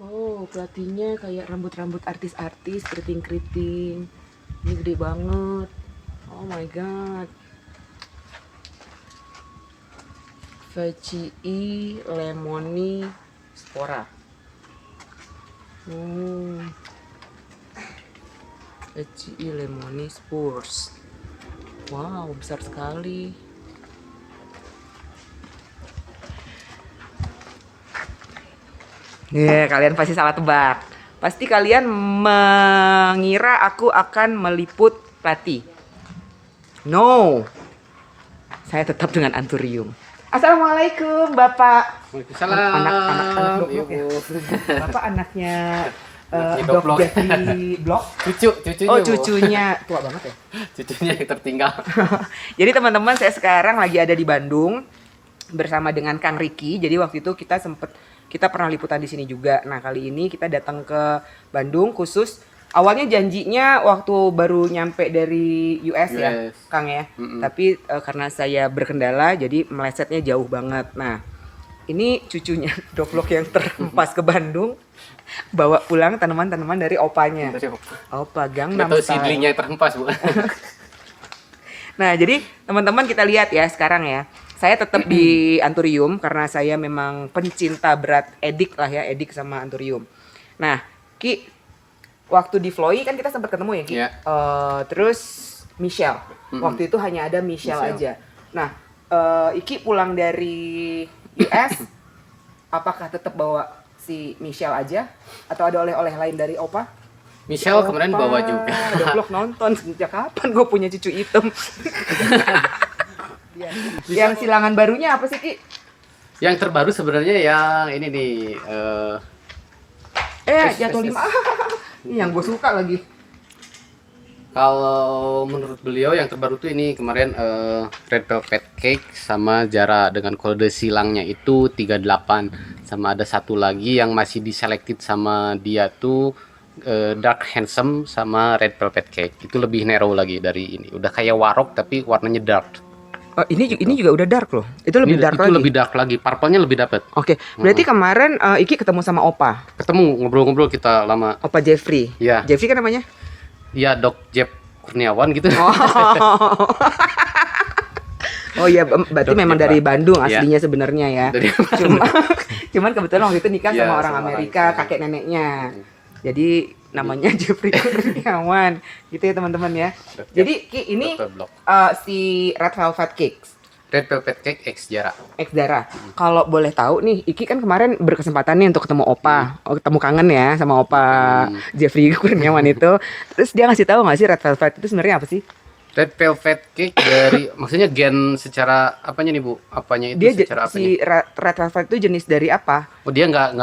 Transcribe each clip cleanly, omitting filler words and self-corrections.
Oh, pelatihnya kayak rambut-rambut artis-artis, keriting-keriting. Ini gede banget. Oh my god. Vecii lemoni spora. Vecii lemoni spores. Wow, besar sekali. Kalian pasti salah tebak. Pasti kalian mengira aku akan meliput pati. No. Saya tetap dengan anthurium. Assalamualaikum, Bapak. Waalaikumsalam. Anak Ibu. ya. Bapak anaknya Dok Dok Jeffrey Blok. Cucunya. Oh, Bu. cucunya tua banget ya. Cucunya yang tertinggal. Jadi teman-teman, saya sekarang lagi ada di Bandung bersama dengan Kang Riki. Jadi waktu itu kita pernah liputan di sini juga. Nah, kali ini kita datang ke Bandung khusus. Awalnya janjinya waktu baru nyampe dari US ya, Kang ya. Tapi karena saya berkendala jadi melesetnya jauh banget. Nah, ini cucunya Doblok yang terhempas ke Bandung bawa pulang tanaman-tanaman dari opanya. Dari Opa Gangnam Atau Style. seedlingnya terhempas, Bu. Nah, jadi teman-teman kita lihat ya sekarang ya. Saya tetap di anthurium karena saya memang pencinta berat, edik lah ya, edik sama anthurium. Nah, Ki, waktu di Floy kan kita sempat ketemu ya, Ki. Yeah. Terus Michelle. Waktu itu hanya ada Michelle aja. Nah, Iki pulang dari US, apakah tetap bawa si Michelle aja atau ada oleh-oleh lain dari Opa? Michelle kemarin bawa juga. Doblok nonton sejak kapan gue punya cucu hitam. Yang silangan barunya apa sih, Ki? Yang terbaru sebenarnya yang ini nih. Jatuh 5. Ini yang gue suka lagi. Kalau menurut beliau yang terbaru tuh ini kemarin red velvet cake sama Jara dengan kode silangnya itu 38, sama ada satu lagi yang masih diselected sama dia tuh dark handsome sama red velvet cake. Itu lebih narrow lagi dari ini. Udah kayak warok tapi warnanya dark. Oh, ini juga udah dark loh. Itu lebih dark itu lagi. lebih dark lagi. Purple-nya lebih dapet. Oke, berarti kemarin Iki ketemu sama Opa. Ketemu ngobrol-ngobrol kita lama. Opa Jeffrey. Iya. Jeffrey kan namanya? Iya, Dok Jeb Kurniawan gitu. Oh iya, berarti memang dari Bandung aslinya Iya. sebenarnya ya. Dari Cuman kebetulan waktu itu nikah Iya, sama orang sama Amerika, orang. kakek neneknya. Jadi namanya Jeffrey Kurniawan. Gitu ya teman-teman ya. Jadi Ki, ini Dr. Block. si Red Velvet Cakes Red Velvet Cake X Jara. Ex Dara. Kalau boleh tahu nih, Iki kan kemarin berkesempatan nih untuk ketemu Opa. Oh, ketemu kangen ya sama Opa Jeffrey Kurniawan itu. Terus dia ngasih tahu nggak sih Red Velvet itu sebenarnya apa sih? Red Velvet Cake dari maksudnya gen secara apanya nih, Bu? Apanya itu Dia secara apanya? si Red Velvet itu jenis dari apa? Oh, dia nggak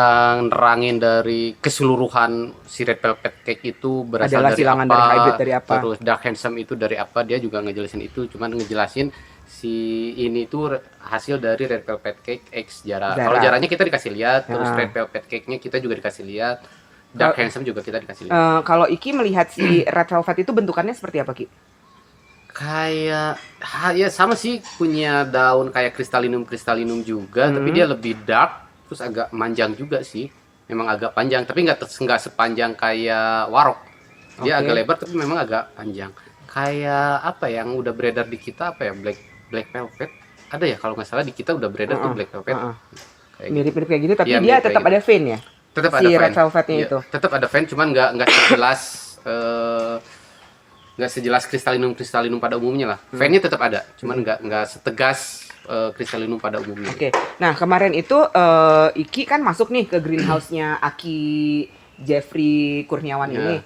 nerangin dari keseluruhan si Red Velvet Cake itu berasal Adalah dari silangan apa, dari hybrid dari apa. terus Dark Handsome itu dari apa, dia juga ngejelasin itu, cuman ngejelasin si ini tuh hasil dari Red Velvet Cake X Jara. Kalau Jaranya kita dikasih lihat, terus Red Velvet Cake-nya kita juga dikasih lihat, Dark Handsome juga kita dikasih lihat. Kalau Iki melihat si Red Velvet itu bentukannya seperti apa, Ki? Kayak ya sama sih, punya daun kayak kristalinum juga, tapi dia lebih dark, terus agak manjang juga sih. Memang agak panjang, tapi nggak sepanjang kayak warok. Dia agak lebar tapi memang agak panjang. Kayak apa yang udah beredar di kita, apa ya, black velvet. Ada ya kalau nggak salah di kita udah beredar tuh black velvet. Kayak Mirip-mirip kayak gitu, tapi Iya, dia mirip tetap kayak ada vein ya? tetap Si ada Red fan. Velvetnya Iya, itu. tetap ada fan, cuman nggak sejelas kristalinum pada umumnya lah. Fan-nya tetap ada, cuman nggak setegas kristalinum pada umumnya. Oke. Nah, kemarin itu Iki kan masuk nih ke greenhouse-nya Aki Jeffrey Kurniawan ini.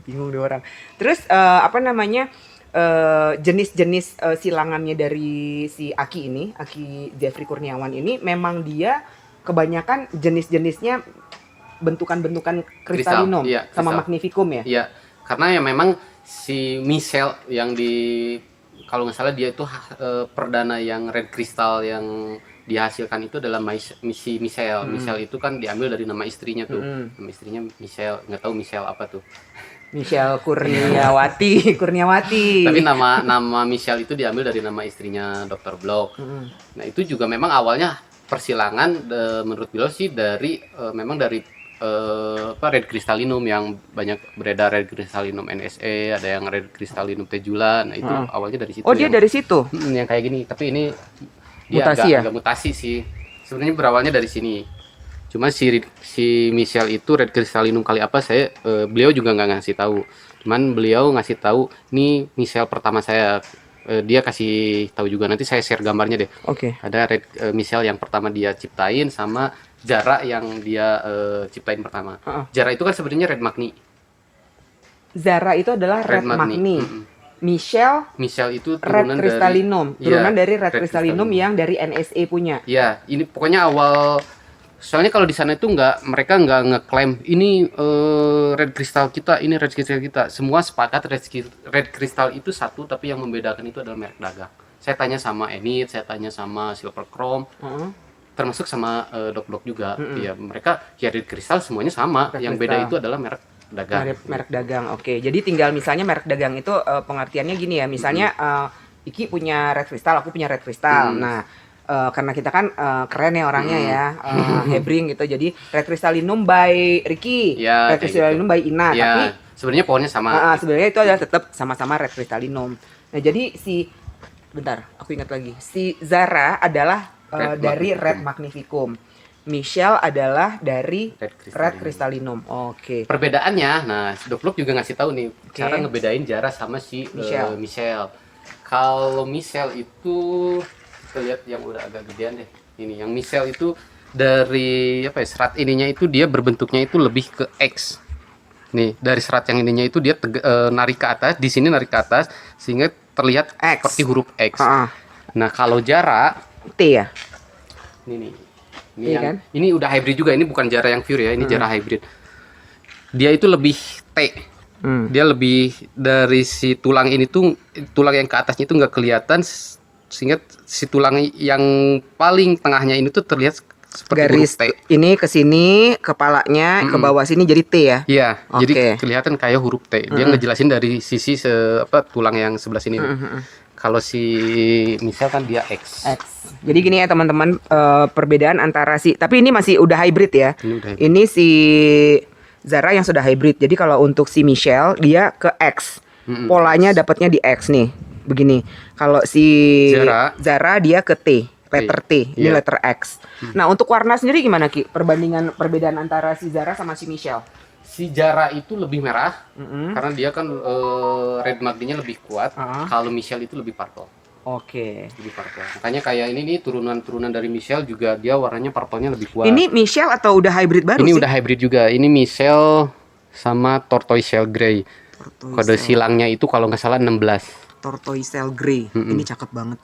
Bingung deh orang. Terus apa namanya? Jenis-jenis silangannya dari si Aki ini, Aki Jeffrey Kurniawan ini memang dia kebanyakan jenis-jenisnya bentukan-bentukan kristalinum iya, sama kristal. magnificum ya. Iya, karena ya memang si Michelle yang kalau nggak salah dia itu perdana yang red crystal yang dihasilkan itu adalah si Michelle. Michelle itu kan diambil dari nama istrinya tuh. Nama istrinya Michelle, nggak tahu Michelle apa tuh. Michelle Kurniawati. Tapi nama Michelle itu diambil dari nama istrinya Dr. Block. Nah, itu juga memang awalnya persilangan menurut beliau sih memang dari red crystallinum yang banyak beredar, red crystallinum NSE, ada yang red crystallinum tejula. Nah, itu awalnya dari situ. Oh, dia yang, dari situ. yang kayak gini, tapi ini dia Mutasi ya? agak mutasi sih. Sebenarnya berawalnya dari sini. Cuma si Michel itu red crystallinum kali apa saya beliau juga nggak ngasih tahu. Cuman beliau ngasih tahu ini Michel pertama saya. Dia kasih tahu juga, nanti saya share gambarnya deh. Oke. Ada red Michel yang pertama dia ciptain sama Zara yang dia ciptain pertama. Zara itu kan sebenarnya red magni. Zara itu adalah red magni. Michel itu red turunan crystallinum, dari turunan dari red red crystallinum yang dari NSA punya. Ya, ini pokoknya awal. Soalnya kalau di sana itu mereka nggak ngeklaim ini red crystal kita, ini red crystal kita. Semua sepakat red crystal itu satu, tapi yang membedakan itu adalah merek dagang. Saya tanya sama Enid, saya tanya sama Silver Chrome, termasuk sama Dok juga. Ya mereka ya red crystal semuanya sama. Red yang crystal. beda itu adalah merek dagang. Merek dagang. Oke. Jadi tinggal misalnya merek dagang itu pengertiannya gini ya. Misalnya Iki punya red crystal, aku punya red crystal. Nah, karena kita kan keren ya orangnya ya, hebring gitu. Jadi red crystallinum by Ricky, Ya, red crystallinum gitu. by Ina. Ya, Tapi sebenarnya pohonnya sama. sebenarnya itu adalah tetap sama-sama red crystallinum. Nah, jadi bentar, aku ingat lagi. Si Zara adalah dari red magnificum. Michel adalah dari red crystallinum. Oke. Perbedaannya, nah Doklok juga ngasih tahu nih cara ngebedain Zara sama si Michel. Kalau Michel itu kita lihat yang udah agak gedean deh. Ini yang Michel itu dari apa ya, serat ininya itu dia berbentuknya itu lebih ke X. Nih, dari serat yang ininya itu dia narik ke atas, di sini narik ke atas sehingga terlihat X. seperti huruf X. Nah, kalau Zara T ya. Ini nih. Ini Iya yang kan? ini udah hybrid juga, ini bukan Zara yang pure ya, ini Zara hybrid. Dia itu lebih T. Dia lebih dari si tulang ini tuh, tulang yang ke atasnya itu nggak kelihatan, sehingga si tulang yang paling tengahnya ini tuh terlihat seperti Garis huruf T. ini ke sini, kepalanya ke bawah sini jadi T ya. Iya, jadi Oke. kelihatan kayak huruf T. Dia ngejelasin dari sisi tulang yang sebelah sini. Kalau si Michel kan dia X. X. Jadi gini ya teman-teman, perbedaan antara tapi ini masih udah hybrid ya. Ini udah hybrid. Ini si Zara yang sudah hybrid. Jadi kalau untuk si Michel dia ke X. Polanya dapatnya di X nih. Begini. Kalau si Zara dia ke T, letter T. Ini letter X. Nah, untuk warna sendiri gimana Ki? Perbedaan antara si Zara sama si Michel. Si Zara itu lebih merah karena dia kan red magninya lebih kuat. Kalau Michel itu lebih purple. Oke. Lebih purple. Makanya kayak ini nih turunan dari Michel juga dia warnanya purple-nya lebih kuat. Ini Michel atau udah hybrid baru Ini sih? udah hybrid juga. Ini Michel sama tortoise shell grey. Kode silangnya itu kalau nggak salah 16. Tortoise shell grey. Ini cakep banget.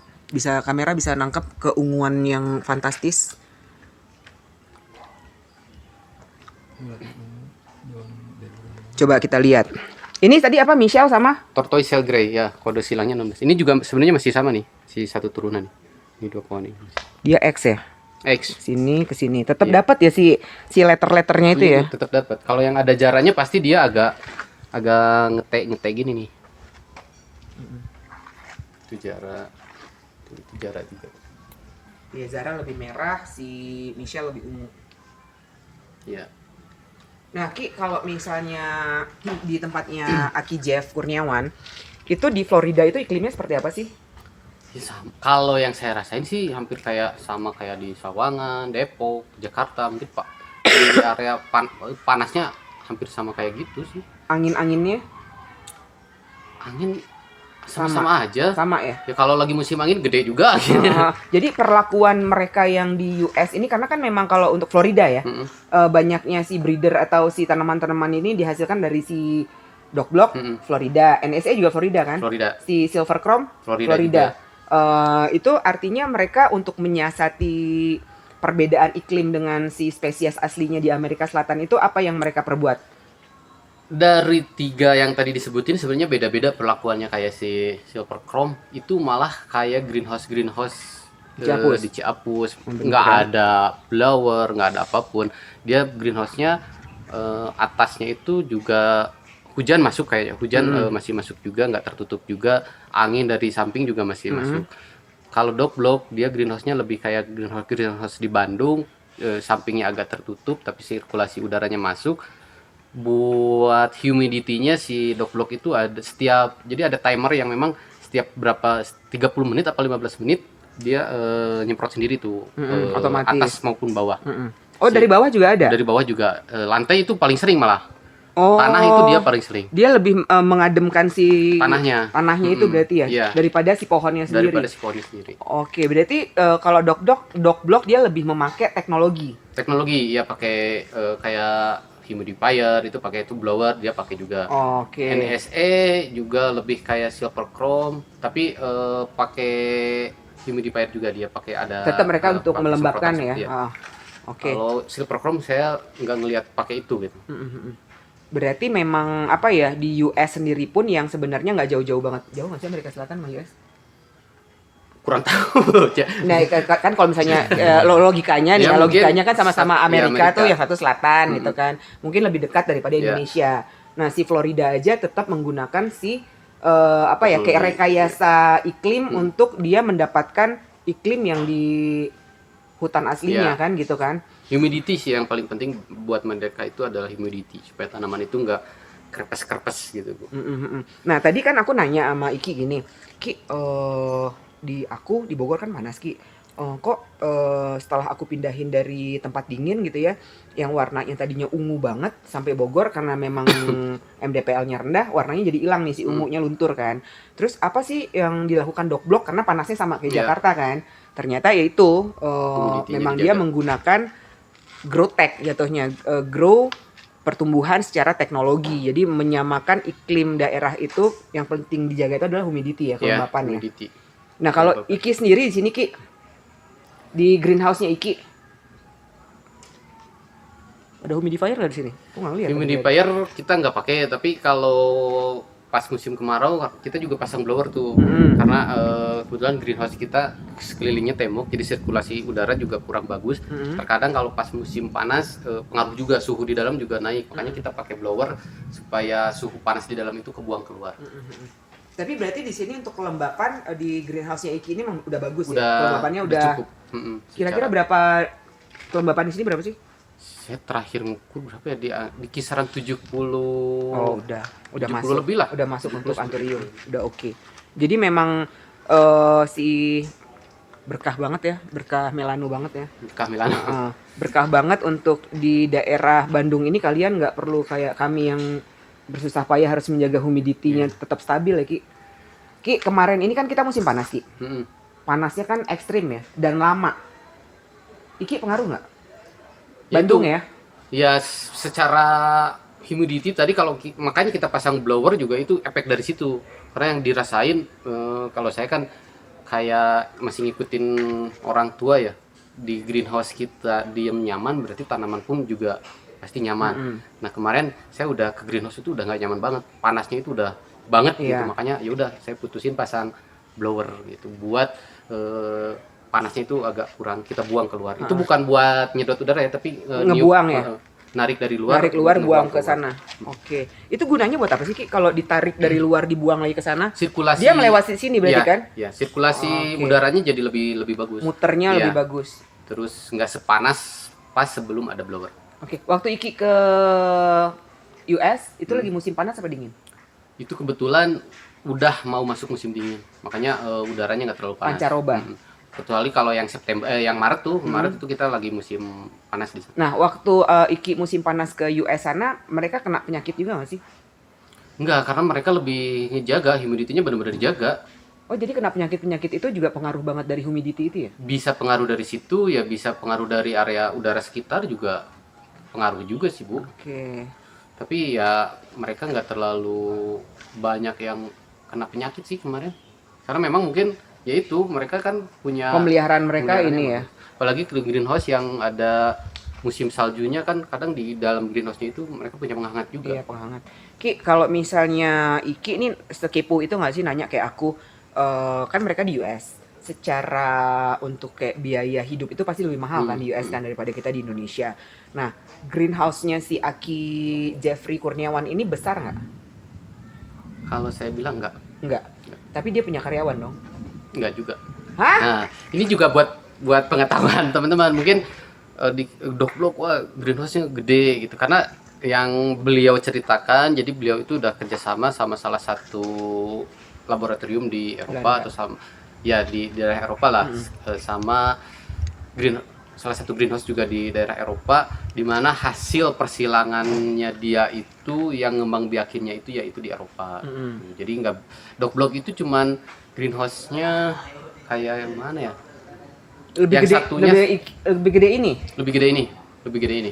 Kamera bisa nangkep keunguan yang fantastis. Coba kita lihat. Ini tadi apa, Michel sama? Tortoise shell grey ya, kode silangnya 16. Ini juga sebenarnya masih sama nih, si satu turunan. Ini dua pohon ini. Dia X ya? X. Sini ke sini. Tetap dapat ya si letter-letternya itu ya? Tetap dapat. Kalau yang ada jaranya pasti dia agak ngetek gini nih. Itu Zara. Itu Zara juga. Ya, Zara lebih merah, si Michel lebih ungu. Iya. Nah, Ki, kalau misalnya di tempatnya Aki Jeff Kurniawan, itu di Florida itu iklimnya seperti apa sih? Ya, kalau yang saya rasain sih hampir sama kayak di Sawangan, Depok, Jakarta, mungkin Pak. Di area panasnya hampir sama kayak gitu sih. Angin-anginnya? Angin sama aja. Sama ya? Ya kalau lagi musim angin gede juga akhirnya. Jadi perlakuan mereka yang di US ini, karena kan memang kalau untuk Florida ya, banyaknya si breeder atau si tanaman-tanaman ini dihasilkan dari si Dog Block, Florida, NSA juga Florida kan? Florida. Si Silver Chrome, Florida. Itu artinya mereka untuk menyiasati perbedaan iklim dengan si spesies aslinya di Amerika Selatan itu apa yang mereka perbuat? Dari 3 yang tadi disebutin sebenarnya beda-beda perlakuannya. Kayak si Silver Chrome itu malah kayak greenhouse di Ciapus, nggak ada blower, nggak ada apapun. Dia greenhouse-nya atasnya itu juga hujan masuk, kayaknya hujan masih masuk juga, nggak tertutup juga, angin dari samping juga masih masuk. Kalau Dog Block dia greenhouse-nya lebih kayak greenhouse di Bandung, sampingnya agak tertutup tapi sirkulasi udaranya masuk. Buat humidity-nya si dog block itu jadi ada timer yang memang setiap berapa 30 menit atau 15 menit dia nyemprot sendiri tuh otomatis. atas maupun bawah. Oh, dari bawah juga ada? Dari bawah juga lantai itu paling sering malah. Oh, Tanah itu dia paling sering. Dia lebih mengademkan si Tanahnya itu berarti ya? Iya. Daripada si pohonnya sendiri. Daripada si pohonnya sendiri. Oke, berarti kalau dog block dia lebih memakai teknologi. Teknologi ya pakai kayak humidifier itu pakai itu blower dia pakai juga. Oke. NSE juga lebih kayak silver chrome tapi pakai humidifier juga dia pakai ada. Tetap mereka untuk melembabkan ya. Iya. Oke. Kalau silver chrome saya nggak ngelihat pakai itu gitu. Berarti memang apa ya di US sendiri pun yang sebenarnya nggak jauh-jauh banget. Jauh nggak sih Amerika Selatan sama US? Kurang tahu. Nah, kan kalau misalnya logikanya nih, Ya, logikanya kan sama-sama Amerika, Amerika. tuh yang satu selatan gitu kan. Mungkin lebih dekat daripada Indonesia. Nah, si Florida aja tetap menggunakan si kayak rekayasa iklim untuk dia mendapatkan iklim yang di hutan aslinya kan gitu kan. Humidity sih yang paling penting buat mereka itu adalah humidity supaya tanaman itu nggak kerpes-kerpes gitu, Bu. Nah, tadi kan aku nanya sama Iki gini, Ki, di Bogor kan panas Ki. Kok setelah aku pindahin dari tempat dingin gitu ya, yang warnanya tadinya ungu banget sampai Bogor karena memang MDPL-nya rendah, warnanya jadi hilang nih si ungunya luntur kan. Terus apa sih yang dilakukan dog block karena panasnya sama kayak Jakarta kan? Ternyata yaitu memang dia menggunakan grow tech jatuhnya, grow pertumbuhan secara teknologi. Jadi menyamakan iklim daerah itu yang penting dijaga itu adalah humidity ya, kelembapan ya. Nah, kalau Iki sendiri di sini Ki, di greenhouse-nya Iki ada humidifier nggak di sini? Aku nggak lihat. Humidifier kita nggak pakai, tapi kalau pas musim kemarau kita juga pasang blower tuh. Karena kebetulan greenhouse kita sekelilingnya tembok, jadi sirkulasi udara juga kurang bagus. Terkadang kalau pas musim panas pengaruh juga suhu di dalam juga naik. Makanya kita pakai blower supaya suhu panas di dalam itu kebuang keluar. Tapi berarti di sini untuk kelembapan di greenhouse-nya Iki ini udah bagus ya? Kelembapannya udah cukup. Kira-kira berapa kelembapan di sini berapa sih? Saya terakhir ngukur berapa ya di kisaran 70. Oh, udah masuk lebih lah. Udah masuk untuk anthurium. Udah oke. Jadi memang si berkah banget ya, berkah melano banget ya. Berkah melano. Berkah banget untuk di daerah Bandung ini kalian nggak perlu kayak kami yang bersusah payah harus menjaga humidity-nya tetap stabil ya Ki. Ki, kemarin ini kan kita musim panas Ki. Panasnya kan ekstrim ya dan lama. Iki pengaruh nggak? Bandung ya? Ya secara humidity tadi makanya kita pasang blower juga itu efek dari situ. Karena yang dirasain kalau saya kan kayak masih ngikutin orang tua ya. Di greenhouse kita diem nyaman berarti tanaman pun juga pasti nyaman. Nah, kemarin saya udah ke greenhouse itu udah nggak nyaman banget. Panasnya itu udah banget gitu. Makanya ya udah saya putusin pasang blower gitu buat panasnya itu agak kurang kita buang keluar. Itu bukan buat nyedot udara ya, tapi ngebuang ya. Narik dari luar. Narik luar buang ke sana. Oke. Itu gunanya buat apa sih Ki? Kalau ditarik dari luar dibuang lagi ke sana? Sirkulasi. Dia melewati sini berarti kan? Iya, sirkulasi udaranya jadi lebih bagus. Muternya lebih bagus. Terus nggak sepanas pas sebelum ada blower. Oke. Waktu Iki ke US itu lagi musim panas apa dingin? Itu kebetulan udah mau masuk musim dingin. Makanya udaranya nggak terlalu panas. Pancaroba. Kecuali kalau yang yang Maret tuh, Maret itu kita lagi musim panas di sana. Nah, waktu Iki musim panas ke US sana, mereka kena penyakit juga nggak sih? Enggak, karena mereka lebih ngejaga, humidity-nya benar-benar dijaga. Oh, jadi kena penyakit-penyakit itu juga pengaruh banget dari humidity itu ya? Bisa pengaruh dari situ, ya bisa pengaruh dari area udara sekitar juga pengaruh juga sih, Bu. Oke. Tapi ya mereka nggak terlalu banyak yang kena penyakit sih kemarin. Karena memang mungkin ya itu mereka kan punya pemeliharaan mereka ini ya. Apalagi ke greenhouse yang ada musim saljunya kan kadang di dalam greenhouse-nya itu mereka punya penghangat juga. Iya, penghangat. Ki, kalau misalnya Iki ini sekepo itu nggak sih nanya kayak aku, kan mereka di US. Secara untuk kayak biaya hidup itu pasti lebih mahal kan di US kan daripada kita di Indonesia. Nah, greenhouse-nya si Aki Jeffrey Kurniawan ini besar nggak? Kalau saya bilang nggak. Nggak. Tapi dia punya karyawan dong. Enggak juga. Hah? Nah, ini juga buat pengetahuan teman-teman. Mungkin di dog block wah greenhouse-nya gede gitu karena yang beliau ceritakan jadi beliau itu udah kerjasama sama salah satu laboratorium di Eropa Belanda. atau sama ya di daerah Eropa lah sama green salah satu greenhouse juga di daerah Eropa di mana hasil persilangannya dia itu yang ngembang biakinnya itu yaitu di Eropa. Jadi nggak dog block itu cuman greenhouse-nya kayak yang mana ya? Lebih Yang gede, satunya lebih gede ini. lebih gede ini, lebih gede ini.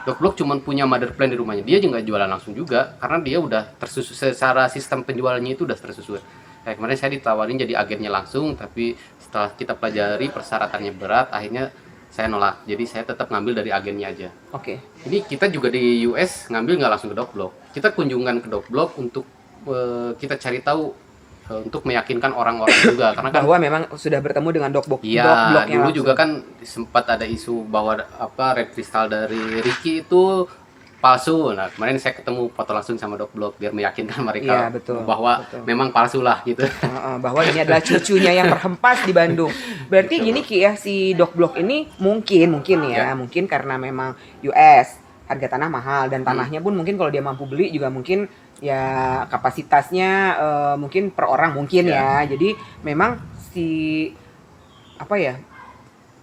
Dog block cuman punya mother plant di rumahnya. Dia juga nggak jualan langsung juga karena dia udah tersusun secara sistem penjualannya itu udah tersusun. Kayak kemarin saya ditawarin jadi agennya langsung, tapi setelah kita pelajari persyaratannya berat, akhirnya saya nolak. Jadi saya tetap ngambil dari agennya aja. Oke. Ini kita juga di US ngambil nggak langsung ke dog block. Kita kunjungan ke dog block untuk kita cari tahu untuk meyakinkan orang-orang juga karena kan Bahwa memang sudah bertemu dengan dog block iya, bloknya dulu langsung. juga kan sempat ada isu bahwa apa red kristal dari Ricky itu palsu. Nah, kemarin saya ketemu foto langsung sama dog block biar meyakinkan mereka Iya, betul, bahwa betul. memang palsu lah gitu. Bahwa ini adalah cucunya yang terhempas di Bandung. Berarti gini Ki ya, si dog block ini mungkin ya, Ya. mungkin karena memang US harga tanah mahal dan tanahnya pun mungkin kalau dia mampu beli juga mungkin ya kapasitasnya mungkin per orang mungkin ya. Jadi memang si apa ya,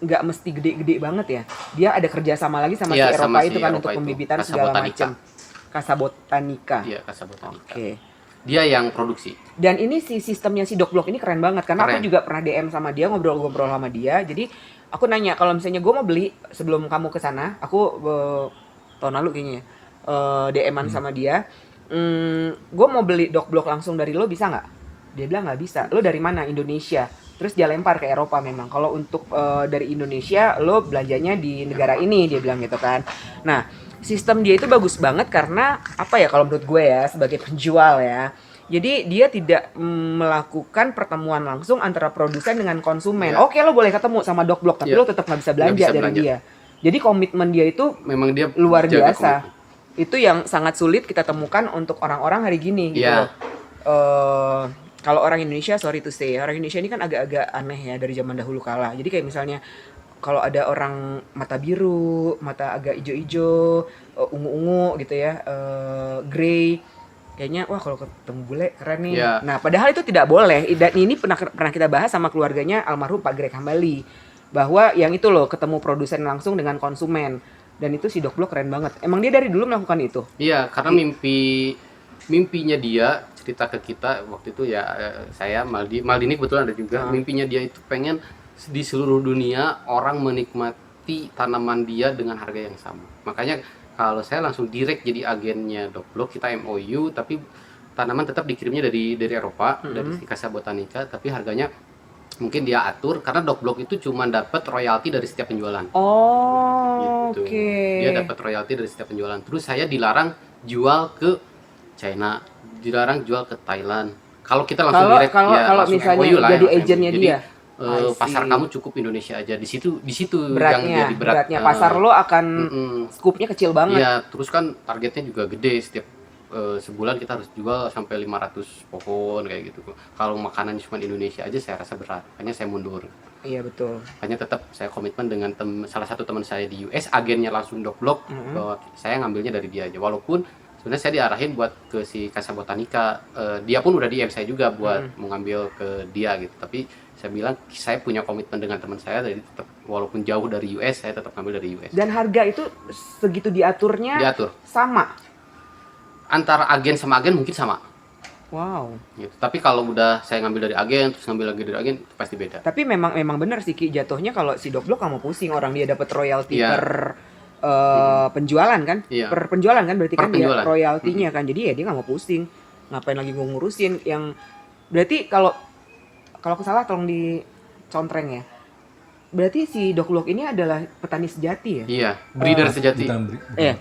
nggak mesti gede-gede banget ya. Dia ada kerjasama lagi sama Iya, si Eropa sama si itu kan Eropa untuk itu. pembibitan Casa segala Botanica. macam. Casa Botanica. Iya, Casa Botanica. Oke. Dia yang produksi. Dan ini si sistemnya si dog block ini keren banget karena aku Keren. juga pernah DM sama dia, ngobrol-ngobrol sama dia. Jadi aku nanya kalau misalnya gue mau beli sebelum kamu ke sana, aku tahun lalu kayaknya DM-an sama dia. Gue mau beli dog block langsung dari lo bisa nggak? Dia bilang nggak bisa. Lo dari mana? Indonesia. Terus dia lempar ke Eropa memang. Kalau untuk dari Indonesia lo belanjanya di negara ini, dia bilang gitu kan. Nah, sistem dia itu bagus banget karena apa ya kalau menurut gue ya sebagai penjual ya. Jadi dia tidak melakukan pertemuan langsung antara produsen dengan konsumen. Ya. Oke, lo boleh ketemu sama dog block tapi Ya. lo tetap nggak bisa belanja Nggak bisa dari belanja. dia. Jadi komitmen dia itu Memang dia luar jaga biasa. komitmen. Itu yang sangat sulit kita temukan untuk orang-orang hari gini gitu Iya. loh. Kalau orang Indonesia, sorry to say, orang Indonesia ini kan agak-agak aneh ya dari zaman dahulu kala. Jadi kayak misalnya kalau ada orang mata biru, mata agak ijo-ijo, ungu-ungu gitu ya, grey, kayaknya wah kalau ketemu bule keren nih. Iya. Nah padahal itu tidak boleh. Dan ini pernah kita bahas sama keluarganya almarhum Pak Greg Hambali, bahwa yang itu loh ketemu produsen langsung dengan konsumen. Dan itu si Dog Block keren banget. Emang dia dari dulu melakukan itu? Iya, karena mimpinya dia cerita ke kita waktu itu ya saya Maldini kebetulan ada juga. Mimpinya dia itu pengen di seluruh dunia orang menikmati tanaman dia dengan harga yang sama. Makanya kalau saya langsung direct jadi agennya Dog Block, kita MOU tapi tanaman tetap dikirimnya dari Eropa, dari Casa Botanica, tapi harganya mungkin dia atur karena Dog Block itu cuma dapat royalti dari setiap penjualan. Oh, Gitu. oke. Dia dapat royalti dari setiap penjualan. Terus saya dilarang jual ke China, dilarang jual ke Thailand. Kalau kita langsung Kalau direct kalau ya kalau langsung misalnya MOU lah, jadi langsung agennya MOU. dia, Jadi, I pasar see. kamu cukup Indonesia aja. Di situ yang beratnya, jadi berat. beratnya pasar lo akan skupnya kecil banget. Iya, terus kan targetnya juga gede setiap sebulan kita harus jual sampai 500 pohon kayak gitu. Kalau makanan cuma Indonesia aja saya rasa berat. Makanya saya mundur. Iya betul. Makanya tetap saya komitmen dengan salah satu teman saya di US, agennya langsung Dog Block bahwa saya ngambilnya dari dia aja. Walaupun sebenarnya saya diarahin buat ke si Casa Botanica, dia pun udah DM saya juga buat mengambil ke dia gitu. Tapi saya bilang saya punya komitmen dengan teman saya, jadi tetap walaupun jauh dari US saya tetap ngambil dari US. Dan harga itu segitu diaturnya Diatur sama. antara agen sama agen mungkin sama. Wow. Gitu. Tapi kalau udah saya ngambil dari agen terus ngambil lagi dari agen itu pasti beda. Tapi memang benar sih Ki, jatuhnya kalau si Dog Block kamu pusing orang dia dapat royalti Iya. per penjualan kan? Iya. Per penjualan kan berarti Per kan dia penjualan. royaltinya kan. Jadi ya dia nggak mau pusing. Ngapain lagi gue ngurusin yang berarti kalau aku salah tolong dicontreng ya. Berarti si Dog Block ini adalah petani sejati ya? Iya, breeder sejati.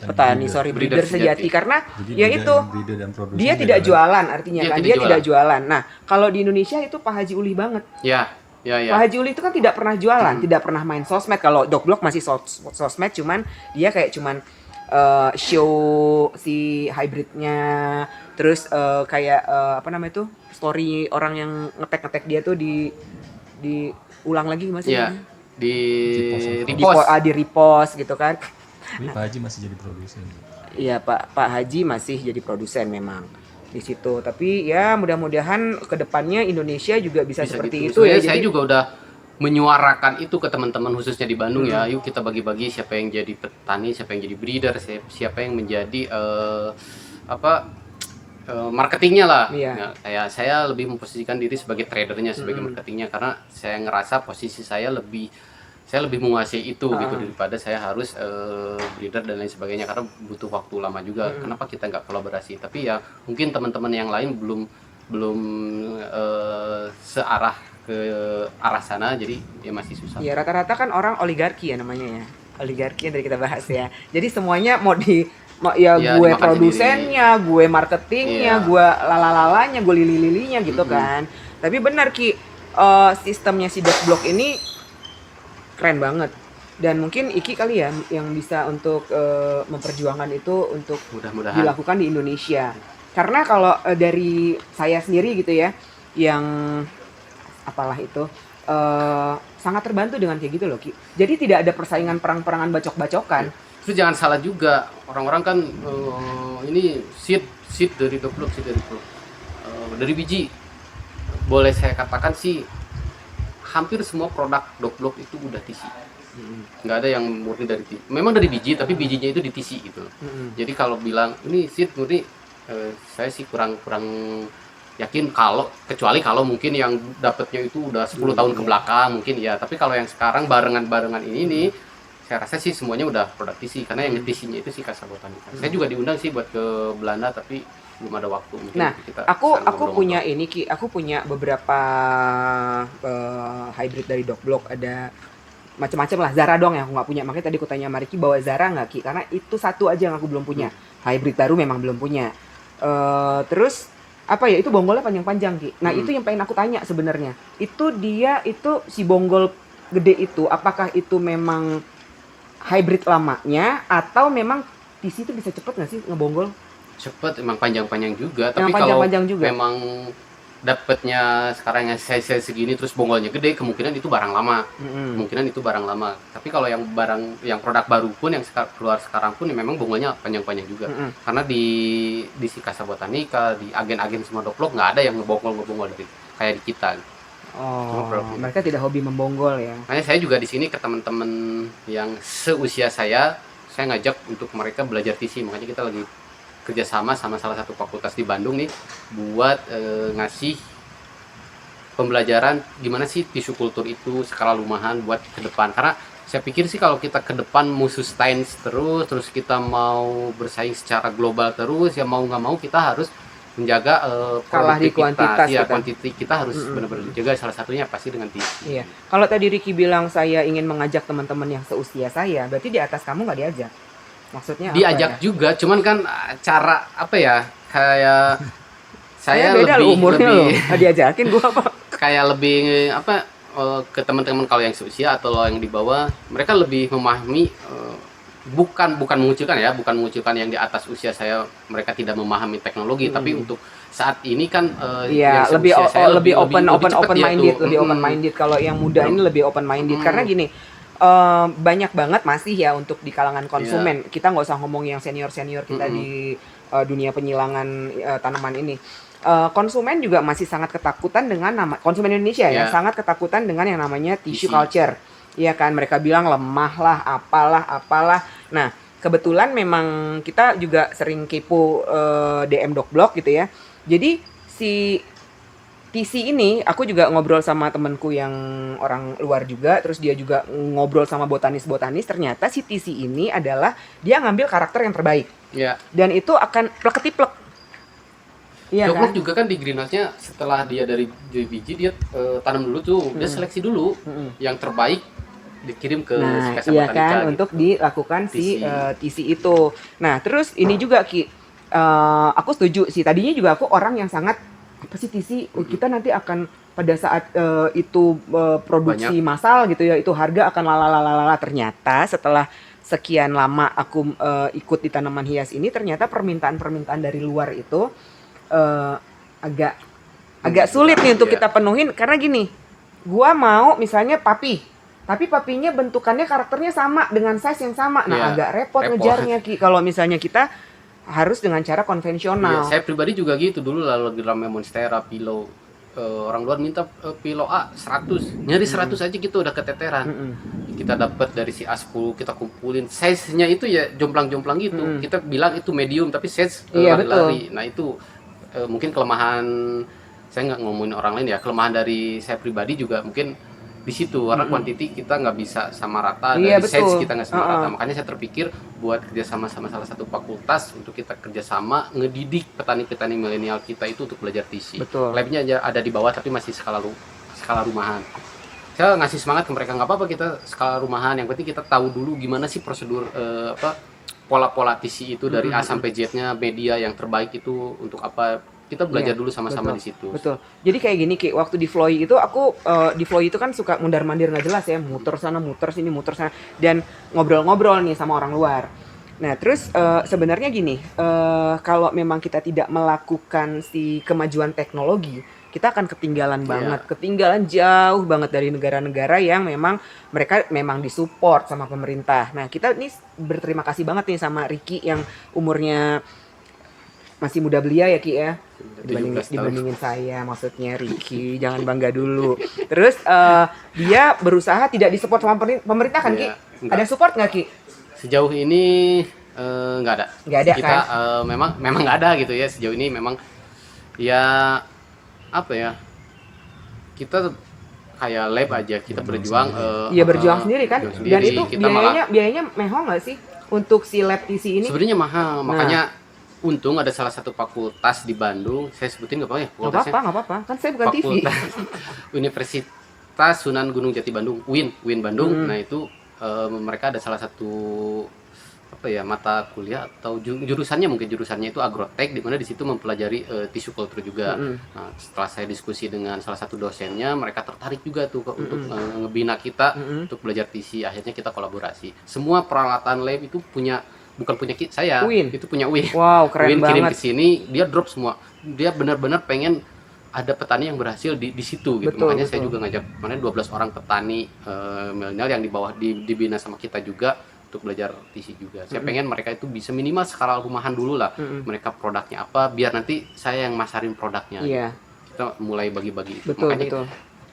Petani, sorry, breeder sejati. Karena Jadi ya beda itu, yang breeder dan produsen dia beda tidak kan? jualan artinya Dia kan, tidak dia jualan. tidak jualan. Nah, kalau di Indonesia itu Pak Haji Uli banget. Ya, Pak Haji Uli itu kan tidak pernah jualan, tidak pernah main sosmed. Kalau Dog Block masih sosmed, cuman dia kayak cuman show si hybridnya, terus kayak apa namanya tuh, story orang yang ngetek dia tuh di ulang lagi masih. Iya. di di repost gitu kan. Ini Pak Haji masih jadi produsen. Iya, Pak Haji masih jadi produsen memang di situ. Tapi ya mudah-mudahan kedepannya Indonesia juga bisa seperti gitu. itu ya. Saya Jadi juga udah menyuarakan itu ke teman-teman khususnya di Bandung ya. Yuk kita bagi-bagi siapa yang jadi petani, siapa yang jadi breeder, siapa yang menjadi marketingnya lah. Iya. Nah, saya lebih memposisikan diri sebagai tradernya, sebagai marketingnya, karena saya ngerasa posisi saya lebih menguasai itu gitu daripada saya harus breeder dan lain sebagainya, karena butuh waktu lama juga. Kenapa kita nggak kolaborasi? Tapi ya mungkin teman-teman yang lain belum searah ke arah sana, jadi ya masih susah. ya rata-rata kan orang oligarki ya namanya ya. Oligarki yang tadi kita bahas ya. Jadi semuanya ya Ya, gue dimakan produsennya, gue marketingnya, Iya. gue lalalanya, gue lili-lilinya gitu kan. Tapi benar Ki, sistemnya si Dotblok ini keren banget. Dan mungkin Iki kali ya yang bisa untuk memperjuangkan itu untuk Mudah-mudahan. dilakukan di Indonesia. Karena kalau dari saya sendiri gitu ya, yang apalah itu sangat terbantu dengan kayak gitu loh Ki. Jadi tidak ada persaingan perang-perangan bacok-bacokan. Terus jangan salah juga, orang-orang kan ini seed dari Dotblok, dari biji. Boleh saya katakan sih hampir semua produk Dotblok itu udah TC. Nggak ada yang murni dari TC. Memang dari biji, tapi bijinya itu di TC gitu. Jadi kalau bilang ini seed murni, saya sih kurang yakin, kecuali kalau mungkin yang dapatnya itu udah 10 tahun ke belakang mungkin ya. Tapi kalau yang sekarang barengan ini nih, saya rasa sih semuanya udah produk TC, karena yang TC-nya itu sih Casa Botanica. Saya juga diundang sih buat ke Belanda, tapi belum ada waktu. Mungkin Nah, kita aku punya ini Ki, aku punya beberapa hybrid dari Dotblok, ada macam-macam lah. Zara dong yang aku nggak punya. Makanya tadi aku tanya sama Ricky bawa Zara nggak Ki, karena itu satu aja yang aku belum punya. Hybrid baru memang belum punya. Terus apa ya, itu bonggolnya panjang-panjang Ki. Nah itu yang pengen aku tanya sebenarnya. Itu si bonggol gede itu, apakah itu memang hybrid lamanya atau memang TC itu bisa cepet nggak sih ngebonggol? cepet, emang panjang-panjang juga. Yang Tapi kalau panjang-panjang juga. memang dapatnya sekarang yang size segini terus bonggolnya gede, kemungkinan itu barang lama. Tapi kalau yang produk baru pun yang keluar sekarang pun ya memang bonggolnya panjang-panjang juga. Karena di si Casa Botanica, di agen-agen semua Dotblok nggak ada yang ngebonggol gitu, kayak di kita. Mereka tidak hobi membonggol ya. Makanya saya juga di sini ke teman-teman yang seusia saya ngajak untuk mereka belajar TC. Makanya kita lagi kerjasama sama salah satu fakultas di Bandung nih buat ngasih pembelajaran gimana sih tisu kultur itu skala rumahan buat ke depan. Karena saya pikir sih kalau kita ke depan mau sustain terus kita mau bersaing secara global terus, ya mau nggak mau kita harus menjaga kalah di kuantitas ya, kita. kuantiti kita harus benar-benar dijaga. Salah satunya pasti dengan TC. Iya. Kalau tadi Ricky bilang saya ingin mengajak teman-teman yang seusia saya, berarti di atas kamu nggak diajak? Maksudnya Diajak apa ya? juga, cuman kan cara apa ya, kayak saya beda lebih loh umurnya loh. Nggak diajakin gua apa? kayak lebih ke teman-teman kalau yang seusia atau yang di bawah, mereka lebih memahami, bukan mengucilkan yang di atas usia saya mereka tidak memahami teknologi, tapi untuk saat ini kan Iya, yang lebih seusia saya lebih open cepet dia minded, tuh. lebih open minded. Kalau yang muda ini lebih open minded karena gini, banyak banget masih ya untuk di kalangan konsumen. Kita nggak usah ngomong yang senior kita di dunia penyilangan tanaman ini. Konsumen juga masih sangat ketakutan dengan konsumen Indonesia ya, sangat ketakutan dengan yang namanya tissue culture. Iya kan, mereka bilang lemah lah, apalah. Nah, kebetulan memang kita juga sering kepo DM Dotblok gitu ya. Jadi si TC ini, aku juga ngobrol sama temenku yang orang luar juga, terus dia juga ngobrol sama botanis-botanis, ternyata si TC ini adalah dia ngambil karakter yang terbaik. Ya. Dan itu akan plek-ketiplek. Iya Dotblok kan? juga kan di greenhouse-nya setelah dia dari biji dia tanam dulu tuh, dia seleksi dulu yang terbaik dikirim ke Casa iya Botanica kan, gitu. untuk dilakukan si TC. TC itu. Nah, terus ini juga Ki, aku setuju sih. Tadinya juga aku orang yang sangat apa sih TC? Kita nanti akan pada saat itu produksi massal gitu ya, itu harga akan lalalala. Ternyata setelah sekian lama aku ikut di tanaman hias ini, ternyata permintaan dari luar itu agak sulit nih untuk kita penuhin karena gini. Gua mau misalnya papi tapi papinya bentukannya karakternya sama dengan size yang sama. Nah, Iya, agak repot ngejarnya Ki. Kalau misalnya kita harus dengan cara Iya, konvensional. saya pribadi juga gitu dulu lah lagi rame Monstera, Pillow. Orang luar minta Pillow A 100, nyari 100 aja gitu udah keteteran. Kita dapat dari si A10, kita kumpulin size-nya itu ya jomplang-jomplang gitu. Kita bilang itu medium tapi size Iya, lari-lari. Nah itu mungkin kelemahan, saya nggak ngomongin orang lain ya, kelemahan dari saya pribadi juga mungkin di situ karena quantity kita nggak bisa sama rata, Iya, dari size betul. kita nggak sama rata. Makanya saya terpikir buat kerjasama sama salah satu fakultas untuk kita kerjasama ngedidik petani-petani milenial kita itu untuk belajar TC. Betul. Labnya aja ada di bawah tapi masih skala rumahan. Saya ngasih semangat ke mereka, nggak apa-apa kita skala rumahan, yang penting kita tahu dulu gimana sih prosedur pola-pola TC itu dari A sampai Z-nya, media yang terbaik itu untuk apa, kita belajar Iya, dulu sama-sama betul, di situ. Betul. Jadi kayak gini Ki, waktu di Floy itu aku di Floy itu kan suka mundar-mandir nggak jelas ya, muter sana, muter sini, muter sana, dan ngobrol-ngobrol nih sama orang luar. Nah, terus sebenarnya gini, kalau memang kita tidak melakukan si kemajuan teknologi, kita akan ketinggalan banget, ketinggalan jauh banget dari negara-negara yang memang mereka memang disupport sama pemerintah. Nah, kita nih berterima kasih banget nih sama Ricky yang umurnya masih muda belia ya Ki ya, 17 tahun. dibandingin saya, maksudnya Ricky jangan bangga dulu. Terus dia berusaha tidak disupport sama pemerintah kan Ki? Iya, enggak. Ada support nggak Ki? Sejauh ini nggak ada. Nggak ada Kita kan? memang nggak ada gitu ya sejauh ini, memang ya apa ya, kita kayak lab aja kita berjuang. Iya berjuang sendiri kan, berjuang dan sendiri. itu Kita malah biayanya mehong nggak sih untuk si lab TC ini? sebenarnya mahal, Nah. makanya untung ada salah satu fakultas di Bandung, saya sebutin nggak apa-apa ya Nggak fakultasnya. apa-apa, nggak apa-apa, kan saya bukan TV. Fakultas Universitas Sunan Gunung Jati Bandung, UIN Bandung. Nah itu mereka ada salah satu apa ya mata kuliah atau jurusannya, mungkin jurusannya itu agrotek, di mana di situ mempelajari tisu kultur juga. Nah, setelah saya diskusi dengan salah satu dosennya, mereka tertarik juga tuh untuk ngebina kita untuk belajar TC. Akhirnya kita kolaborasi. Semua peralatan lab itu bukan punya saya, UIN. itu punya UIN. Wow, keren UIN kirim banget. ke sini, dia drop semua. Dia benar-benar pengen ada petani yang berhasil di situ gitu. Betul, Makanya saya betul. juga ngajak kemarin 12 orang petani milenial yang di bawah dibina sama kita juga untuk belajar TC juga. Saya pengen mereka itu bisa minimal skala rumahan dulu lah. Mereka produknya apa, biar nanti saya yang masarin produknya. Iya, Kita mulai bagi-bagi. betul, Makanya betul.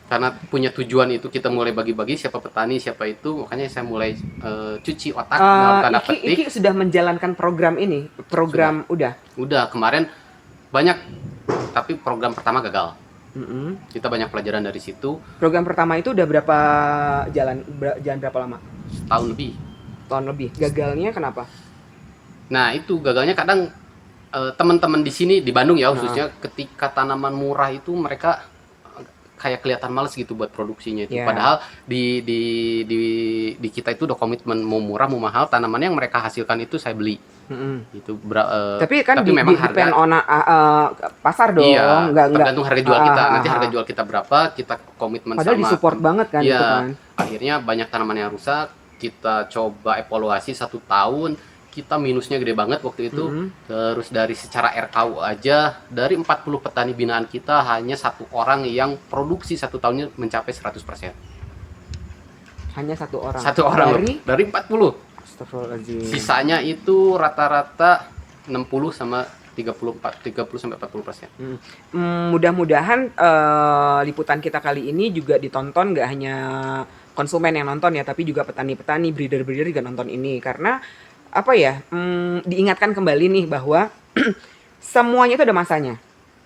karena punya tujuan itu kita mulai bagi-bagi siapa petani siapa itu, makanya saya mulai cuci otak dalam tanda Iki petik. sudah menjalankan program ini, program udah. Udah kemarin banyak, tapi program pertama gagal. Kita banyak pelajaran dari situ. Program pertama itu udah berapa jalan berapa lama? Setahun lebih. Tahun lebih. Gagalnya kenapa? Nah itu gagalnya kadang teman-teman di sini di Bandung ya khususnya, ketika tanaman murah itu mereka kayak kelihatan males gitu buat produksinya itu. Yeah. Padahal di kita itu udah komitmen mau murah mau mahal, tanaman yang mereka hasilkan itu saya beli. Itu Tapi kan memang depend on pasar dong, iya, nggak tergantung harga jual kita. Nanti harga jual kita berapa, kita komitmen padahal sama. disupport banget kan Iya, itu kan. akhirnya banyak tanaman yang rusak. Kita coba evaluasi 1 tahun, kita minusnya gede banget waktu itu. Terus dari secara RKU aja, dari 40 petani binaan kita hanya 1 orang yang produksi 1 tahunnya mencapai 100%. Hanya 1 orang. 1 orang dari 40. Astagfirullahaladzim. Sisanya itu rata-rata 60 sama 30 sampai 40%. Mudah-mudahan liputan kita kali ini juga ditonton nggak hanya konsumen yang nonton ya, tapi juga petani-petani, breeder-breeder juga nonton ini, karena apa ya, diingatkan kembali nih bahwa semuanya itu ada masanya.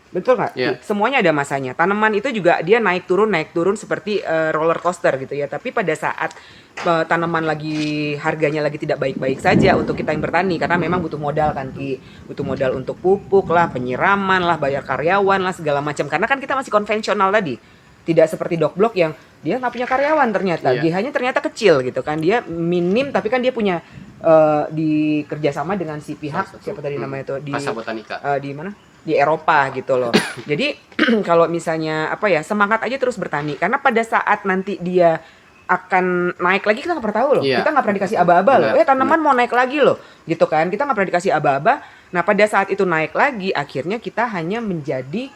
Betul nggak? Iya. Semuanya ada masanya. Tanaman itu juga dia naik turun seperti roller coaster gitu ya. Tapi pada saat tanaman lagi harganya lagi tidak baik-baik saja untuk kita yang bertani, karena memang butuh modal kan Ki. Butuh modal untuk pupuk lah, penyiraman lah, bayar karyawan lah, segala macam. Karena kan kita masih konvensional tadi. Tidak seperti Dok Blok yang dia nggak punya karyawan ternyata. Iya. GH-nya ternyata kecil gitu kan. Dia minim tapi kan dia punya di kerjasama dengan si pihak siapa tadi namanya itu di Casa Botanica. di mana, di Eropa gitu loh. Jadi kalau misalnya apa ya, semangat aja terus bertani, karena pada saat nanti dia akan naik lagi kita nggak pernah tahu loh. Iya. Kita nggak pernah dikasih aba-aba loh. Benar, Tanaman mau naik lagi loh, gitu kan. Kita nggak pernah dikasih aba-aba. Nah pada saat itu naik lagi, akhirnya kita hanya menjadi